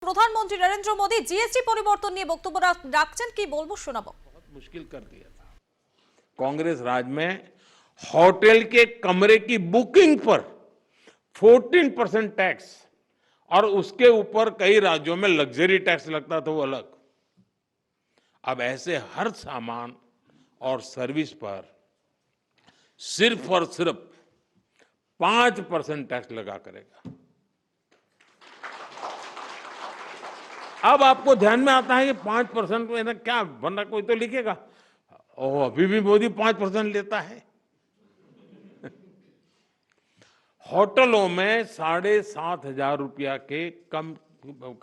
প্রধানমন্ত্রী নরেন্দ্র মোদী জিএসটি পরিবর্তন নিয়ে বক্তব্য রাখছেন, কি বলবো শোনাবো। बहुत मुश्किल कर दिया था। कांग्रेस राज में होटल के कमरे की बुकिंग पर 14% टैक्स और उसके ऊपर कई राज्यों में लग्जरी टैक्स लगता था, वो अलग। अब ऐसे हर सामान और सर्विस पर सिर्फ और सिर्फ 5% टैक्स लगा करेगा। अब आपको ध्यान में आता है कि 5% में ना क्या, वरना कोई तो लिखेगा ओह अभी भी मोदी 5% लेता है। होटलों में 7,500 रुपया के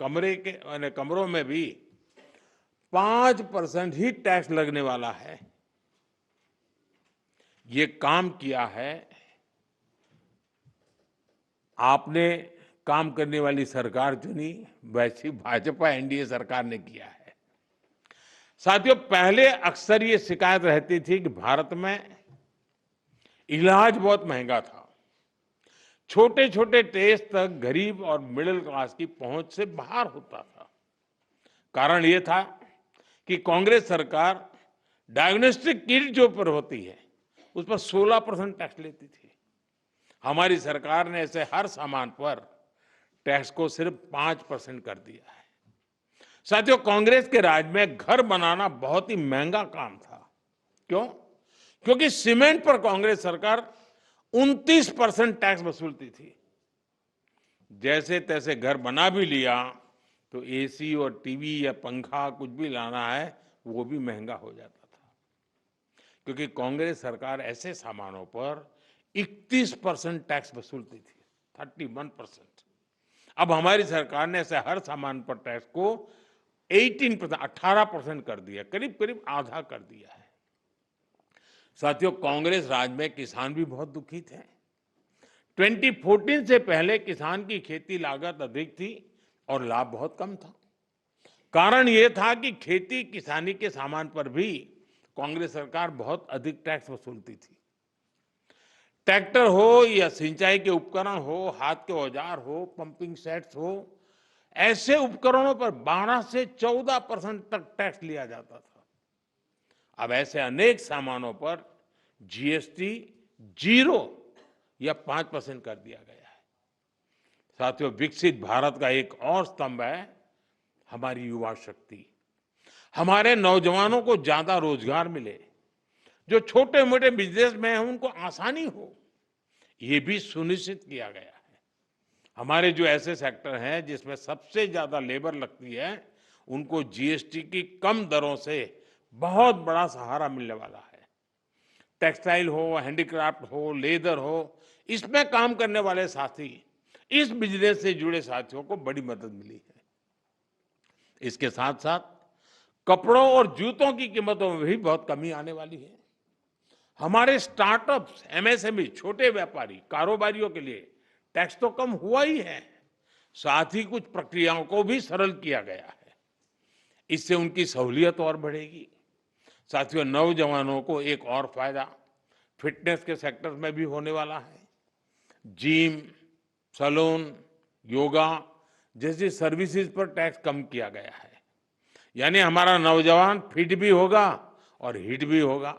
कमरे के कमरों में भी 5% ही टैक्स लगने वाला है। ये काम किया है आपने, काम करने वाली सरकार चुनी, वैसी भाजपा एनडीए सरकार ने किया है। साथियों, पहले अक्सर ये शिकायत रहती थी कि भारत में इलाज बहुत महंगा था, छोटे छोटे टेस्ट तक गरीब और मिडिल क्लास की पहुंच से बाहर होता था। कारण ये था कि कांग्रेस सरकार डायग्नोस्टिक किट जो पर होती है उस पर 16% टैक्स लेती थी। हमारी सरकार ने ऐसे हर सामान पर टैक्स को सिर्फ 5% कर दिया है। साथियों, कांग्रेस के राज में घर बनाना बहुत ही महंगा काम था। क्यों? क्योंकि सीमेंट पर कांग्रेस सरकार 29% टैक्स वसूलती थी। जैसे तैसे घर बना भी लिया तो एसी और टीवी या पंखा कुछ भी लाना है वो भी महंगा हो जाता था, क्योंकि कांग्रेस सरकार ऐसे सामानों पर 31% टैक्स वसूलती थी, 31%। अब हमारी सरकार ने ऐसे हर सामान पर टैक्स को 18% कर दिया, करीब करीब आधा कर दिया है। साथियों, कांग्रेस राज में किसान भी बहुत दुखी थे। 2014 से पहले किसान की खेती लागत अधिक थी और लाभ बहुत कम था। कारण यह था कि खेती किसानी के सामान पर भी कांग्रेस सरकार बहुत अधिक टैक्स वसूलती थी। ट्रैक्टर हो या सिंचाई के उपकरण हो, हाथ के औजार हो, पंपिंग सेट्स हो, ऐसे उपकरणों पर 12 से 14% तक टैक्स लिया जाता था। अब ऐसे अनेक सामानों पर जीएसटी 0 या 5% कर दिया गया है। साथियों, विकसित भारत का एक और स्तंभ है हमारी युवा शक्ति। हमारे नौजवानों को ज्यादा रोजगार मिले, जो छोटे मोटे बिजनेस में हैं उनको आसानी हो, ये भी सुनिश्चित किया गया है। हमारे जो ऐसे सेक्टर हैं जिसमें सबसे ज्यादा लेबर लगती है, उनको जीएसटी की कम दरों से बहुत बड़ा सहारा मिलने वाला है। टेक्सटाइल हो, हैंडीक्राफ्ट हो, लेदर हो, इसमें काम करने वाले साथी, इस बिजनेस से जुड़े साथियों को बड़ी मदद मिली है। इसके साथ साथ कपड़ों और जूतों की कीमतों में भी बहुत कमी आने वाली है। हमारे स्टार्टअप्स, एमएसएमई, छोटे व्यापारी, कारोबारियों के लिए टैक्स तो कम हुआ ही है, साथ ही कुछ प्रक्रियाओं को भी सरल किया गया है। इससे उनकी सहूलियत और बढ़ेगी। साथियों, नौजवानों को एक और फायदा फिटनेस के सेक्टर में भी होने वाला है। जिम, सैलून, योगा जैसी सर्विसेज पर टैक्स कम किया गया है। यानी हमारा नौजवान फिट भी होगा और हिट भी होगा।